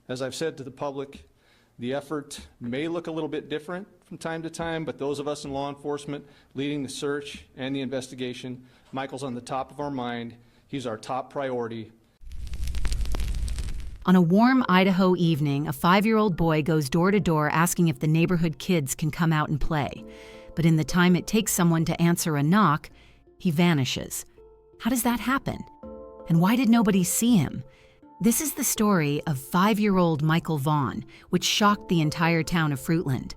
As I've said to the public, the effort may look a little bit different from time to time, but those of us in law enforcement leading the search and the investigation, Michael's on the top of our mind. He's our top priority. On a warm Idaho evening, a 5-year-old boy goes door to door asking if the neighborhood kids can come out and play. But in the time it takes someone to answer a knock, he vanishes. How does that happen? And why did nobody see him? This is the story of 5-year-old Micheal Vaughan, which shocked the entire town of Fruitland.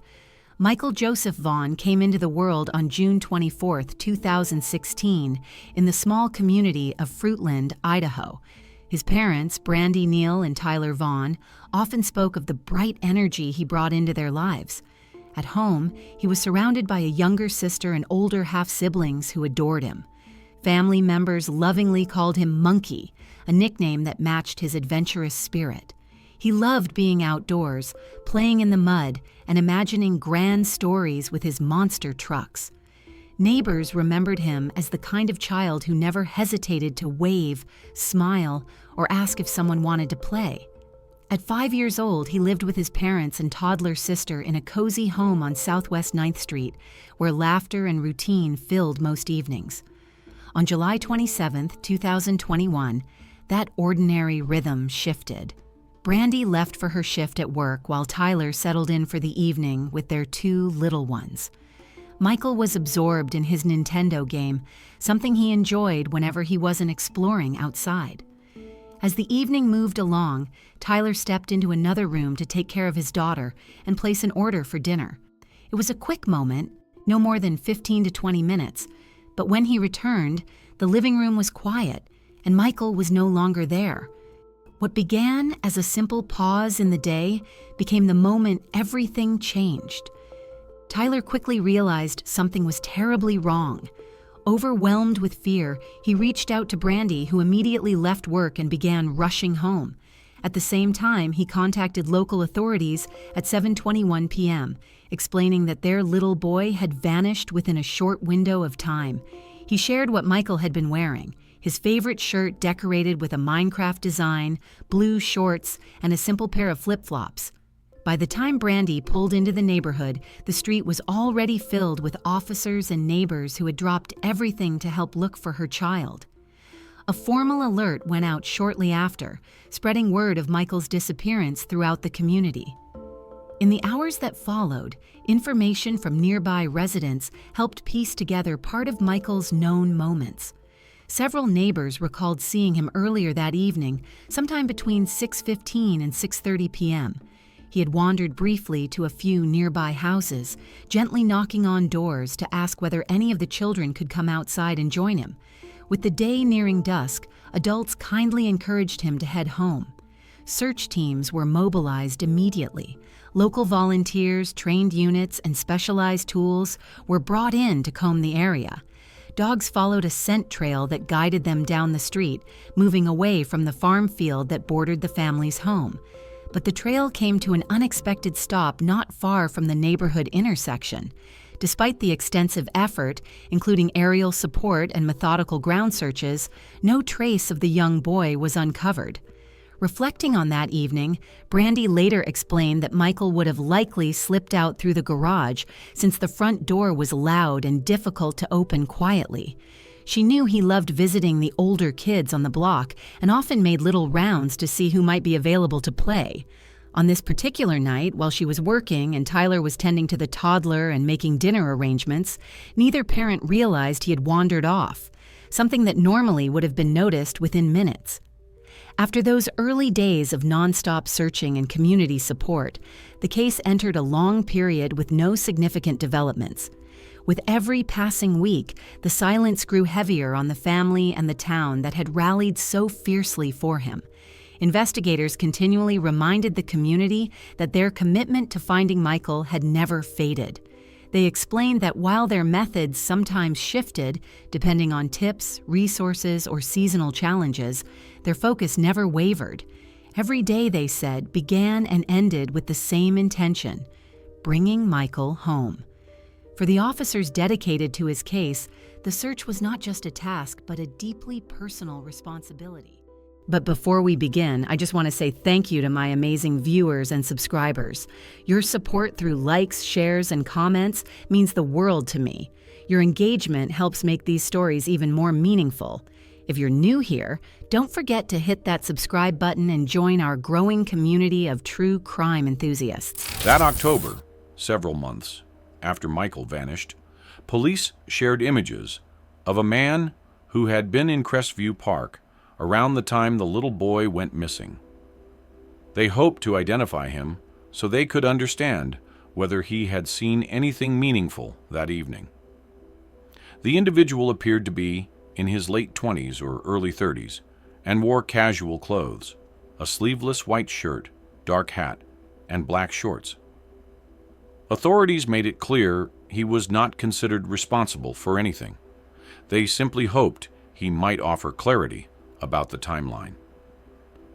Michael Joseph Vaughan came into the world on June 24, 2016, in the small community of Fruitland, Idaho. His parents, Brandy Neal and Tyler Vaughan, often spoke of the bright energy he brought into their lives. At home, he was surrounded by a younger sister and older half-siblings who adored him. Family members lovingly called him Monkey, a nickname that matched his adventurous spirit. He loved being outdoors, playing in the mud, and imagining grand stories with his monster trucks. Neighbors remembered him as the kind of child who never hesitated to wave, smile, or ask if someone wanted to play. At 5 years old, he lived with his parents and toddler sister in a cozy home on Southwest 9th Street, where laughter and routine filled most evenings. On July 27, 2021, that ordinary rhythm shifted. Brandy left for her shift at work while Tyler settled in for the evening with their 2 little ones. Michael was absorbed in his Nintendo game, something he enjoyed whenever he wasn't exploring outside. As the evening moved along, Tyler stepped into another room to take care of his daughter and place an order for dinner. It was a quick moment, no more than 15 to 20 minutes, but when he returned, the living room was quiet and Michael was no longer there. What began as a simple pause in the day became the moment everything changed. Tyler quickly realized something was terribly wrong. Overwhelmed with fear, he reached out to Brandy, who immediately left work and began rushing home. At the same time, he contacted local authorities at 7:21 p.m., explaining that their little boy had vanished within a short window of time. He shared what Michael had been wearing: his favorite shirt decorated with a Minecraft design, blue shorts, and a simple pair of flip-flops. By the time Brandy pulled into the neighborhood, the street was already filled with officers and neighbors who had dropped everything to help look for her child. A formal alert went out shortly after, spreading word of Michael's disappearance throughout the community. In the hours that followed, information from nearby residents helped piece together part of Michael's known moments. Several neighbors recalled seeing him earlier that evening, sometime between 6:15 and 6:30 p.m. He had wandered briefly to a few nearby houses, gently knocking on doors to ask whether any of the children could come outside and join him. With the day nearing dusk, adults kindly encouraged him to head home. Search teams were mobilized immediately. Local volunteers, trained units, and specialized tools were brought in to comb the area. Dogs followed a scent trail that guided them down the street, moving away from the farm field that bordered the family's home. But the trail came to an unexpected stop not far from the neighborhood intersection. Despite the extensive effort, including aerial support and methodical ground searches, no trace of the young boy was uncovered. Reflecting on that evening, Brandy later explained that Michael would have likely slipped out through the garage since the front door was loud and difficult to open quietly. She knew he loved visiting the older kids on the block and often made little rounds to see who might be available to play. On this particular night, while she was working and Tyler was tending to the toddler and making dinner arrangements, neither parent realized he had wandered off, something that normally would have been noticed within minutes. After those early days of nonstop searching and community support, the case entered a long period with no significant developments. With every passing week, the silence grew heavier on the family and the town that had rallied so fiercely for him. Investigators continually reminded the community that their commitment to finding Michael had never faded. They explained that while their methods sometimes shifted, depending on tips, resources, or seasonal challenges, their focus never wavered. Every day, they said, began and ended with the same intention: bringing Michael home. For the officers dedicated to his case, the search was not just a task, but a deeply personal responsibility. But before we begin, I just want to say thank you to my amazing viewers and subscribers. Your support through likes, shares, and comments means the world to me. Your engagement helps make these stories even more meaningful. If you're new here, don't forget to hit that subscribe button and join our growing community of true crime enthusiasts. That October, several months after Micheal vanished, police shared images of a man who had been in Crestview Park around the time the little boy went missing. They hoped to identify him so they could understand whether he had seen anything meaningful that evening. The individual appeared to be in his late 20s or early 30s and wore casual clothes, a sleeveless white shirt, dark hat, and black shorts. Authorities made it clear he was not considered responsible for anything. They simply hoped he might offer clarity about the timeline.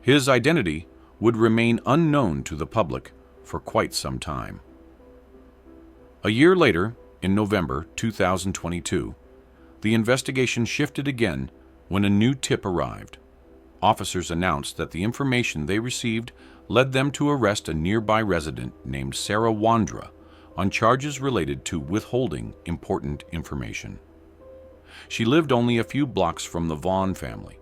His identity would remain unknown to the public for quite some time. A year later, in November 2022, the investigation shifted again when a new tip arrived. Officers announced that the information they received led them to arrest a nearby resident named Sarah Wandra on charges related to withholding important information. She lived only a few blocks from the Vaughan family.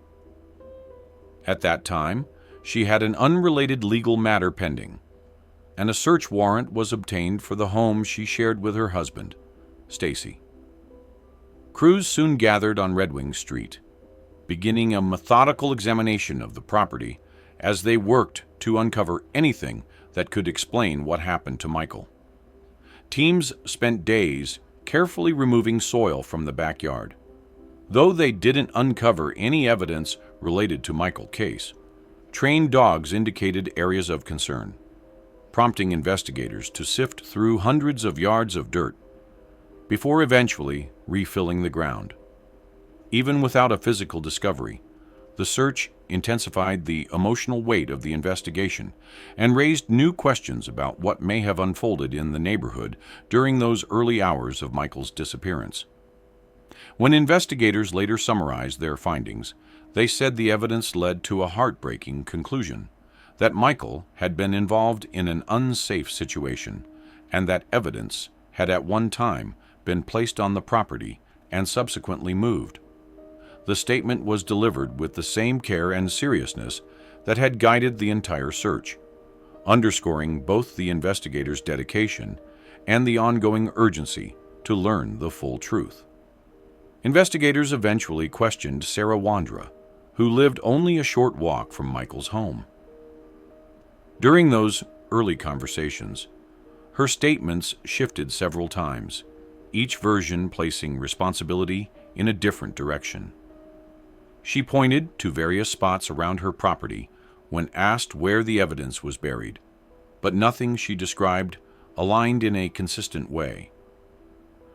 At that time, she had an unrelated legal matter pending, and a search warrant was obtained for the home she shared with her husband, Stacy. Crews soon gathered on Red Wing Street, beginning a methodical examination of the property as they worked to uncover anything that could explain what happened to Micheal. Teams spent days carefully removing soil from the backyard. Though they didn't uncover any evidence related to Micheal's case, trained dogs indicated areas of concern, prompting investigators to sift through hundreds of yards of dirt before eventually refilling the ground. Even without a physical discovery, the search intensified the emotional weight of the investigation and raised new questions about what may have unfolded in the neighborhood during those early hours of Micheal's disappearance. When investigators later summarized their findings, they said the evidence led to a heartbreaking conclusion, that Micheal had been involved in an unsafe situation, and that evidence had at one time been placed on the property and subsequently moved. The statement was delivered with the same care and seriousness that had guided the entire search, underscoring both the investigators' dedication and the ongoing urgency to learn the full truth. Investigators eventually questioned Sarah Wandra, who lived only a short walk from Micheal's home. During those early conversations, her statements shifted several times, each version placing responsibility in a different direction. She pointed to various spots around her property when asked where the evidence was buried, but nothing she described aligned in a consistent way.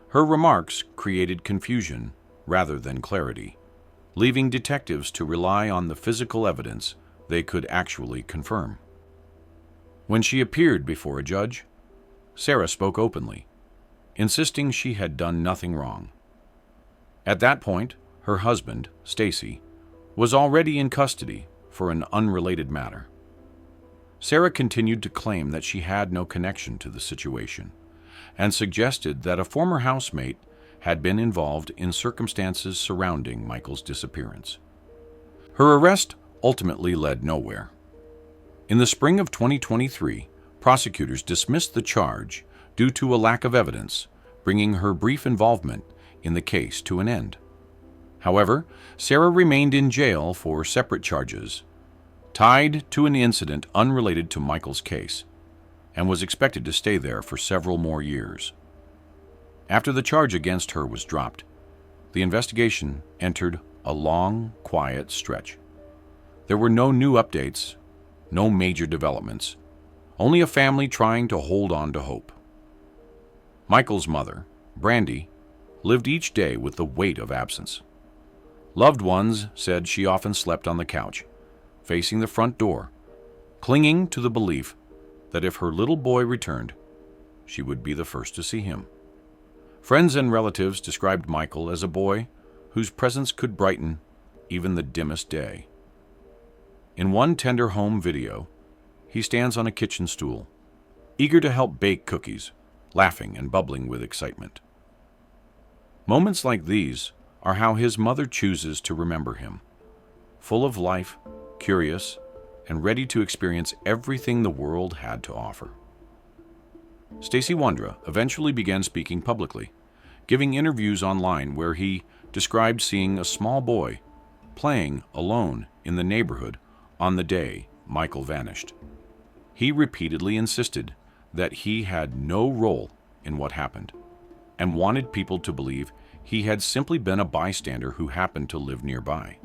Her remarks created confusion rather than clarity, leaving detectives to rely on the physical evidence they could actually confirm. When she appeared before a judge, Sarah spoke openly, insisting she had done nothing wrong. At that point, her husband, Stacy, was already in custody for an unrelated matter. Sarah continued to claim that she had no connection to the situation and suggested that a former housemate had been involved in circumstances surrounding Micheal's disappearance. Her arrest ultimately led nowhere. In the spring of 2023, prosecutors dismissed the charge due to a lack of evidence, bringing her brief involvement in the case to an end. However, Sarah remained in jail for separate charges, tied to an incident unrelated to Micheal's case, and was expected to stay there for several more years. After the charge against her was dropped, the investigation entered a long, quiet stretch. There were no new updates, no major developments, only a family trying to hold on to hope. Micheal's mother, Brandy, lived each day with the weight of absence. Loved ones said she often slept on the couch, facing the front door, clinging to the belief that if her little boy returned, she would be the first to see him. Friends and relatives described Micheal as a boy whose presence could brighten even the dimmest day. In one tender home video, he stands on a kitchen stool, eager to help bake cookies, laughing and bubbling with excitement. Moments like these are how his mother chooses to remember him, full of life, curious, and ready to experience everything the world had to offer. 𝐂𝐨𝐬𝐿 eventually began speaking publicly, giving interviews online where he described seeing a small boy playing alone in the neighborhood on the day Micheal vanished. He repeatedly insisted that he had no role in what happened and wanted people to believe he had simply been a bystander who happened to live nearby.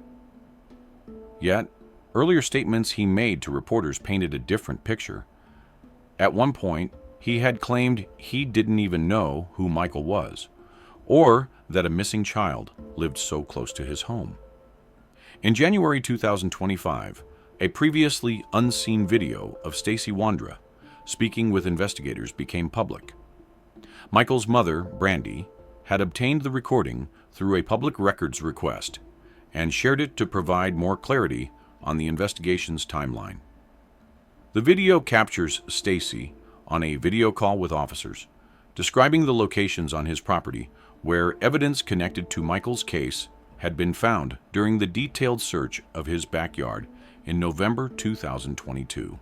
Yet, earlier statements he made to reporters painted a different picture. At one point, he had claimed he didn't even know who Micheal was, or that a missing child lived so close to his home. In January 2025, a previously unseen video of 𝐂𝐨𝐬𝐿 speaking with investigators became public. Micheal's mother, Brandy, had obtained the recording through a public records request and shared it to provide more clarity on the investigation's timeline. The video captures 𝐂𝐶 on a video call with officers, describing the locations on his property where evidence connected to Micheal's case had been found during the detailed search of his backyard in November 2022.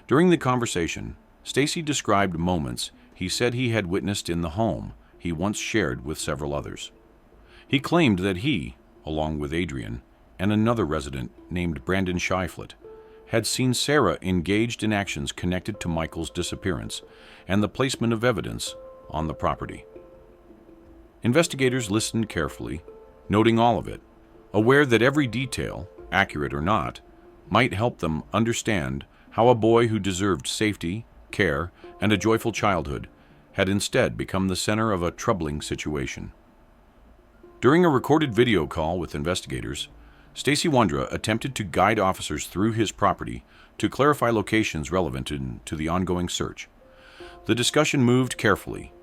During the conversation, 𝐂𝐶 described moments he said he had witnessed in the home he once shared with several others. He claimed that he, along with Adrian and another resident named Brandon Shiflett, had seen Sarah engaged in actions connected to Micheal's disappearance and the placement of evidence on the property. Investigators listened carefully, noting all of it, aware that every detail, accurate or not, might help them understand how a boy who deserved safety, care, and a joyful childhood had instead become the center of a troubling situation. During a recorded video call with investigators, 𝐂𝐶 attempted to guide officers through his property to clarify locations relevant to the ongoing search. The discussion moved carefully,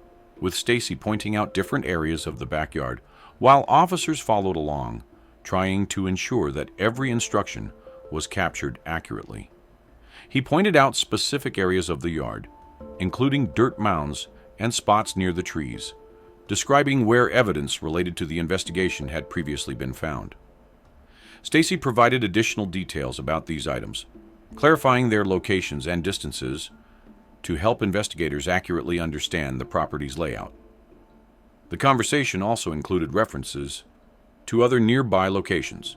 with 𝐂𝐶 pointing out different areas of the backyard, while officers followed along, trying to ensure that every instruction was captured accurately. He pointed out specific areas of the yard, including dirt mounds and spots near the trees, describing where evidence related to the investigation had previously been found. 𝐂𝐶 provided additional details about these items, clarifying their locations and distances to help investigators accurately understand the property's layout. The conversation also included references to other nearby locations,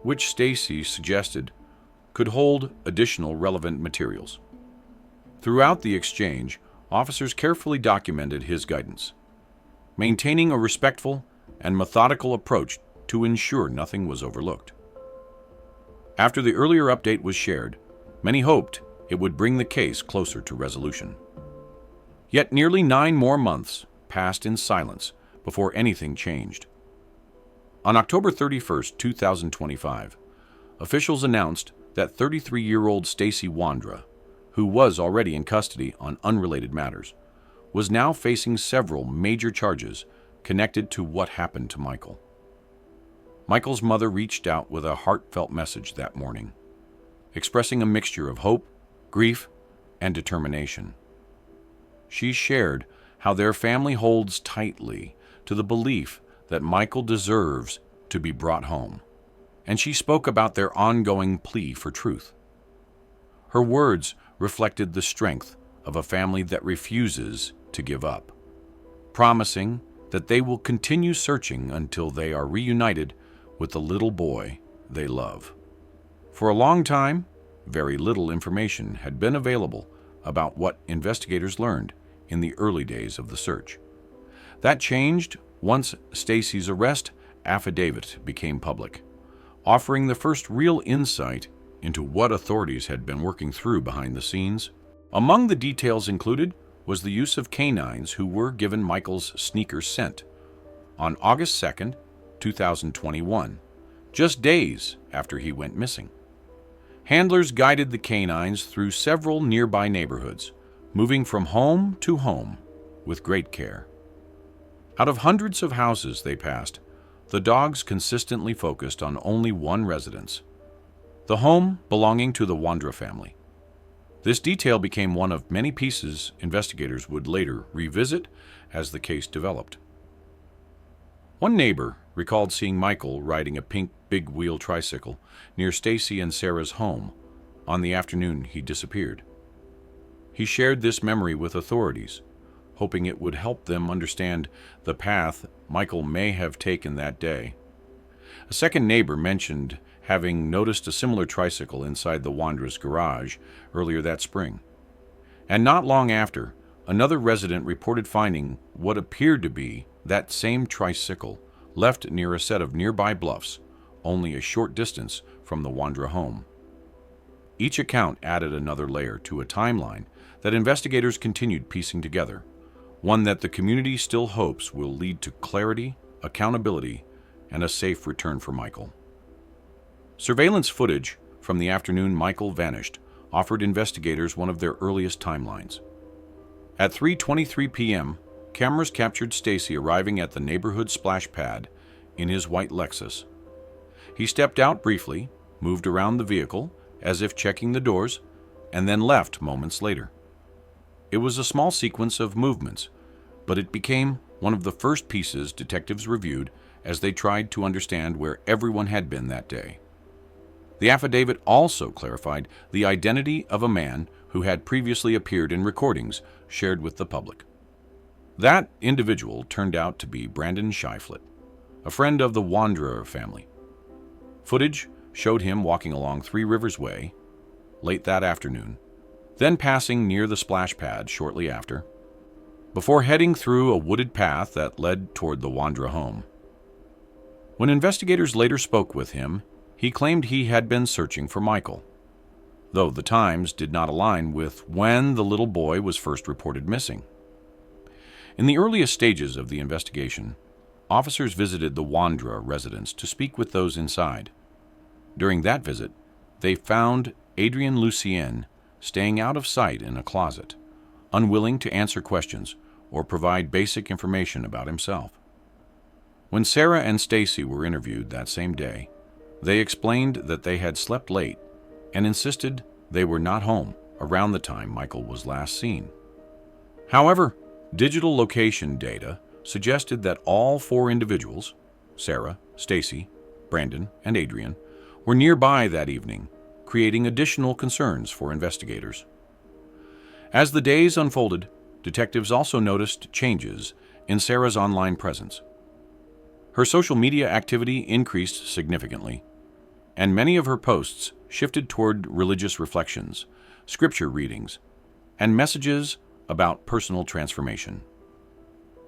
which 𝐂𝐶 suggested could hold additional relevant materials. Throughout the exchange, officers carefully documented his guidance, maintaining a respectful and methodical approach to ensure nothing was overlooked. After the earlier update was shared, many hoped it would bring the case closer to resolution. Yet nearly 9 more months passed in silence before anything changed. On October 31, 2025, officials announced that 33-year-old 𝐂𝐶, who was already in custody on unrelated matters, was now facing several major charges connected to what happened to Micheal. Micheal's mother reached out with a heartfelt message that morning, expressing a mixture of hope, grief, and determination. She shared how their family holds tightly to the belief that Micheal deserves to be brought home, and she spoke about their ongoing plea for truth. Her words reflected the strength of a family that refuses to give up, promising that they will continue searching until they are reunited with the little boy they love. For a long time, very little information had been available about what investigators learned in the early days of the search. That changed once 𝐂𝐶's arrest affidavit became public, offering the first real insight into what authorities had been working through behind the scenes. Among the details included was the use of canines who were given Micheal's sneaker scent on August 2, 2021, just days after he went missing. Handlers guided the canines through several nearby neighborhoods, moving from home to home with great care. Out of hundreds of houses they passed, the dogs consistently focused on only one residence. the home belonging to the 𝐂𝐨𝐬𝐿 family. This detail became one of many pieces investigators would later revisit as the case developed. One neighbor recalled seeing Michael riding a pink big-wheel tricycle near Stacy and Sarah's home on the afternoon he disappeared. He shared this memory with authorities, hoping it would help them understand the path Michael may have taken that day. A second neighbor mentioned having noticed a similar tricycle inside the 𝐂𝐨𝐬𝐿's garage earlier that spring. And not long after, another resident reported finding what appeared to be that same tricycle left near a set of nearby bluffs, only a short distance from the 𝐂𝐨𝐬𝐿 home. Each account added another layer to a timeline that investigators continued piecing together, one that the community still hopes will lead to clarity, accountability, and a safe return for Michael. Surveillance footage from the afternoon Michael vanished offered investigators one of their earliest timelines. At 3:23 p.m., cameras captured Stacy arriving at the neighborhood splash pad in his white Lexus. He stepped out briefly, moved around the vehicle as if checking the doors, and then left moments later. It was a small sequence of movements, but it became one of the first pieces detectives reviewed as they tried to understand where everyone had been that day. The affidavit also clarified the identity of a man who had previously appeared in recordings shared with the public. That individual turned out to be Brandon Shiflett, a friend of the 𝐂𝐨𝐬𝐿 family. Footage showed him walking along Three Rivers Way late that afternoon, then passing near the splash pad shortly after, before heading through a wooded path that led toward the 𝐂𝐨𝐬𝐿 home. When investigators later spoke with him, he claimed he had been searching for Michael, though the times did not align with when the little boy was first reported missing. In the earliest stages of the investigation, officers visited the 𝐂𝐨𝐬𝐿 residence to speak with those inside. During that visit, they found Adrian Lucien staying out of sight in a closet, unwilling to answer questions or provide basic information about himself. When Sarah and Stacy were interviewed that same day, they explained that they had slept late and insisted they were not home around the time Michael was last seen. However, digital location data suggested that all four individuals, Sarah, Stacy, Brandon, and Adrian, were nearby that evening, creating additional concerns for investigators. As the days unfolded, detectives also noticed changes in Sarah's online presence. Her social media activity increased significantly, and many of her posts shifted toward religious reflections, scripture readings, and messages about personal transformation.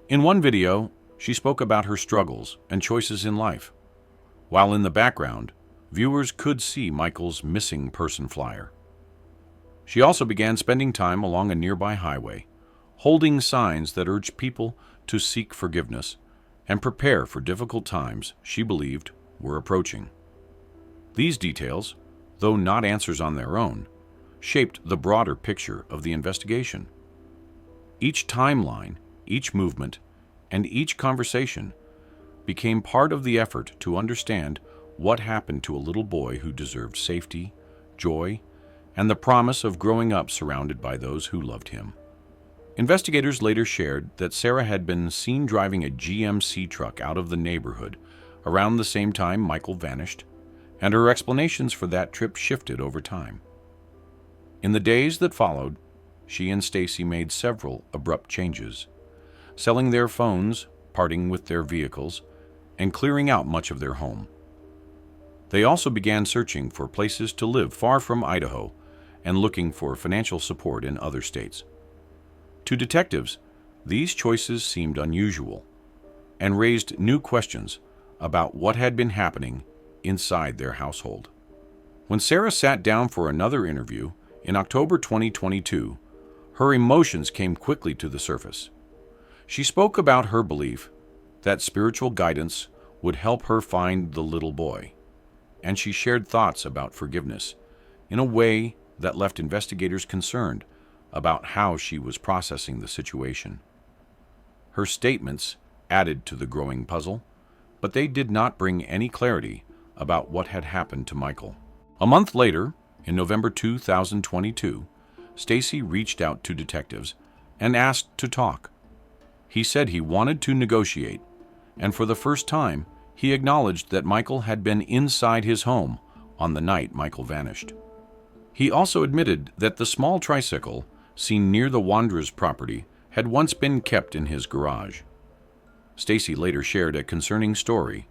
In one video, she spoke about her struggles and choices in life, while in the background, viewers could see Michael's missing person flyer. She also began spending time along a nearby highway, holding signs that urged people to seek forgiveness and prepare for difficult times she believed were approaching. These details, though not answers on their own, shaped the broader picture of the investigation. Each timeline, each movement, and each conversation became part of the effort to understand what happened to a little boy who deserved safety, joy, and the promise of growing up surrounded by those who loved him. Investigators later shared that Sarah had been seen driving a GMC truck out of the neighborhood around the same time Michael vanished, and her explanations for that trip shifted over time. In the days that followed, she and Stacy made several abrupt changes, selling their phones, parting with their vehicles, and clearing out much of their home. They also began searching for places to live far from Idaho and looking for financial support in other states. To detectives, these choices seemed unusual and raised new questions about what had been happening inside their household. When Sarah sat down for another interview in October 2022, her emotions came quickly to the surface. She spoke about her belief that spiritual guidance would help her find the little boy, and she shared thoughts about forgiveness in a way that left investigators concerned about how she was processing the situation. Her statements added to the growing puzzle, but they did not bring any clarity about what had happened to Michael. A month later, in November 2022, Stacy reached out to detectives and asked to talk. He said he wanted to negotiate, and for the first time, he acknowledged that Michael had been inside his home on the night Michael vanished. He also admitted that the small tricycle seen near the Wanderer's property had once been kept in his garage. Stacy later shared a concerning story,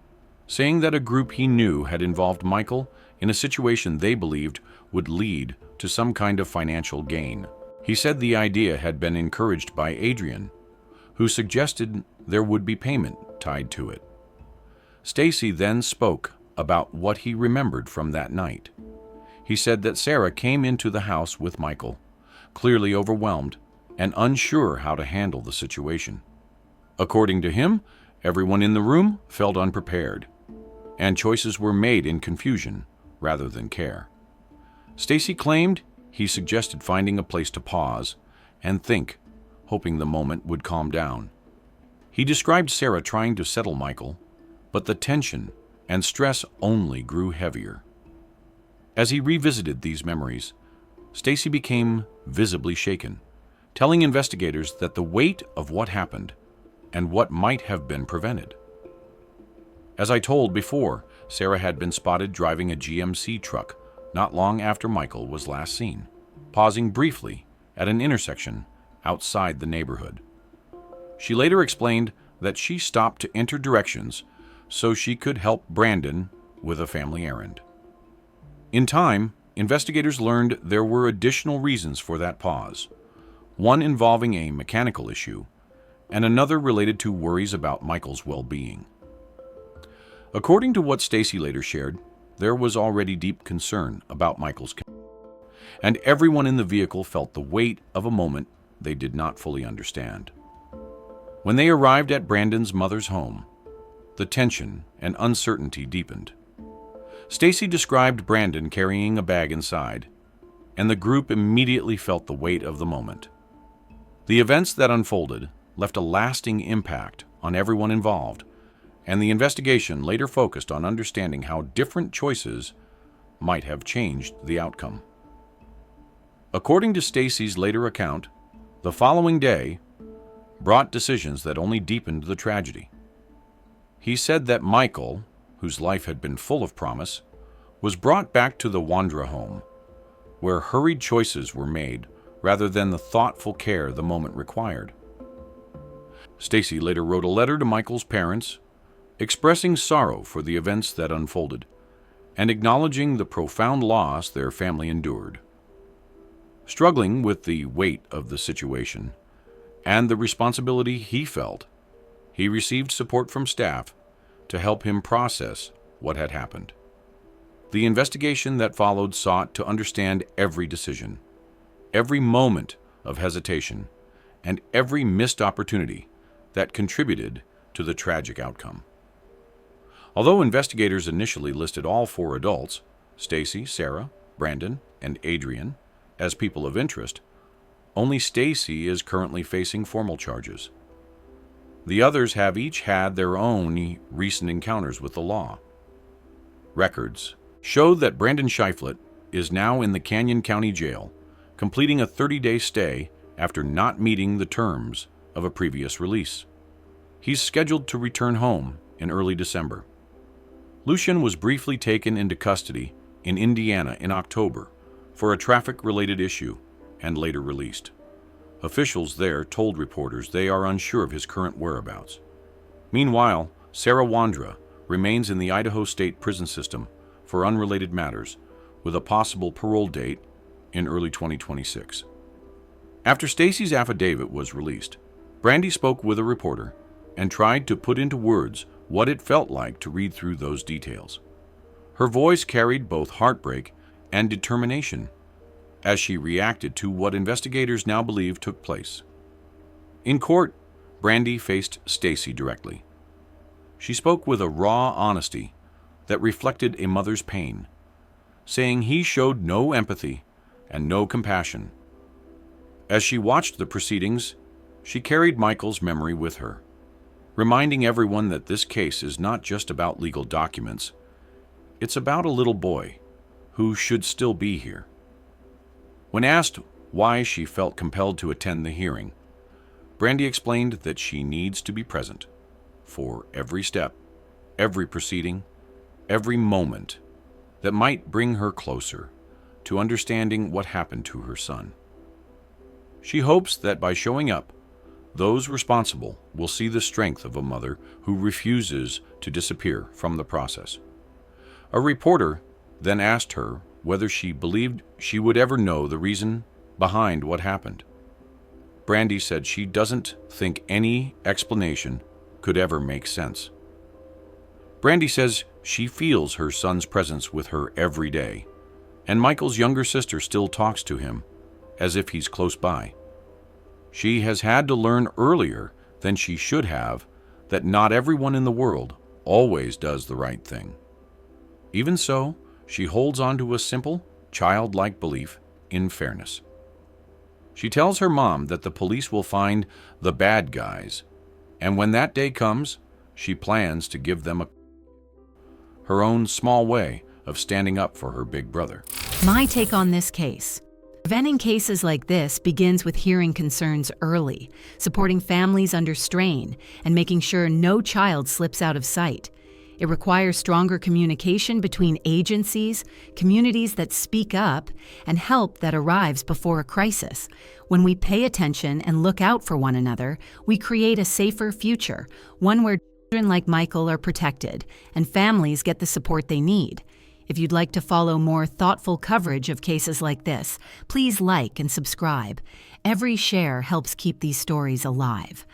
saying that a group he knew had involved Michael in a situation they believed would lead to some kind of financial gain. He said the idea had been encouraged by Adrian, who suggested there would be payment tied to it. Stacy then spoke about what he remembered from that night. He said that Sarah came into the house with Michael, clearly overwhelmed and unsure how to handle the situation. According to him, everyone in the room felt unprepared, and choices were made in confusion rather than care. Stacy claimed he suggested finding a place to pause and think, hoping the moment would calm down. He described Sarah trying to settle Michael, but the tension and stress only grew heavier. As he revisited these memories, Stacy became visibly shaken, telling investigators that the weight of what happened and what might have been prevented. As I told before, Sarah had been spotted driving a GMC truck not long after Michael was last seen, pausing briefly at an intersection outside the neighborhood. She later explained that she stopped to enter directions so she could help Brandon with a family errand. In time, investigators learned there were additional reasons for that pause, one involving a mechanical issue and another related to worries about Michael's well-being. According to what Stacy later shared, there was already deep concern about Michael's condition, and everyone in the vehicle felt the weight of a moment they did not fully understand. When they arrived at Brandon's mother's home, the tension and uncertainty deepened. Stacy described Brandon carrying a bag inside, and the group immediately felt the weight of the moment. The events that unfolded left a lasting impact on everyone involved, and the investigation later focused on understanding how different choices might have changed the outcome. According to Stacy's later account, the following day brought decisions that only deepened the tragedy. He said that Michael, whose life had been full of promise, was brought back to the Wanderer home, where hurried choices were made rather than the thoughtful care the moment required. Stacy later wrote a letter to Michael's parents, expressing sorrow for the events that unfolded and acknowledging the profound loss their family endured. Struggling with the weight of the situation and the responsibility he felt, he received support from staff to help him process what had happened. The investigation that followed sought to understand every decision, every moment of hesitation, and every missed opportunity that contributed to the tragic outcome. Although investigators initially listed all four adults, Stacy, Sarah, Brandon, and Adrian, as people of interest, only Stacy is currently facing formal charges. The others have each had their own recent encounters with the law. Records show that Brandon Shiflett is now in the Canyon County Jail, completing a 30-day stay after not meeting the terms of a previous release. He's scheduled to return home in early December. Lucien was briefly taken into custody in Indiana in October for a traffic-related issue and later released. Officials there told reporters they are unsure of his current whereabouts. Meanwhile, Sarah Wanderer remains in the Idaho State Prison System for unrelated matters, with a possible parole date in early 2026. After Stacy's affidavit was released, Brandy spoke with a reporter and tried to put into words what it felt like to read through those details. Her voice carried both heartbreak and determination as she reacted to what investigators now believe took place. In court, Brandy faced Stacy directly. She spoke with a raw honesty that reflected a mother's pain, saying he showed no empathy and no compassion. As she watched the proceedings, she carried Michael's memory with her, reminding everyone that this case is not just about legal documents. It's about a little boy who should still be here. When asked why she felt compelled to attend the hearing, Brandy explained that she needs to be present for every step, every proceeding, every moment that might bring her closer to understanding what happened to her son. She hopes that by showing up, those responsible will see the strength of a mother who refuses to disappear from the process. A reporter then asked her whether she believed she would ever know the reason behind what happened. Brandy said she doesn't think any explanation could ever make sense. Brandy says she feels her son's presence with her every day, and Michael's younger sister still talks to him as if he's close by. She has had to learn earlier than she should have that not everyone in the world always does the right thing. Even so, she holds on to a simple, childlike belief in fairness. She tells her mom that the police will find the bad guys, and when that day comes, she plans to give them her own small way of standing up for her big brother. My take on this case. Preventing cases like this begins with hearing concerns early, supporting families under strain, and making sure no child slips out of sight. It requires stronger communication between agencies, communities that speak up, and help that arrives before a crisis. When we pay attention and look out for one another, we create a safer future, one where children like Michael are protected and families get the support they need. If you'd like to follow more thoughtful coverage of cases like this, please like and subscribe. Every share helps keep these stories alive.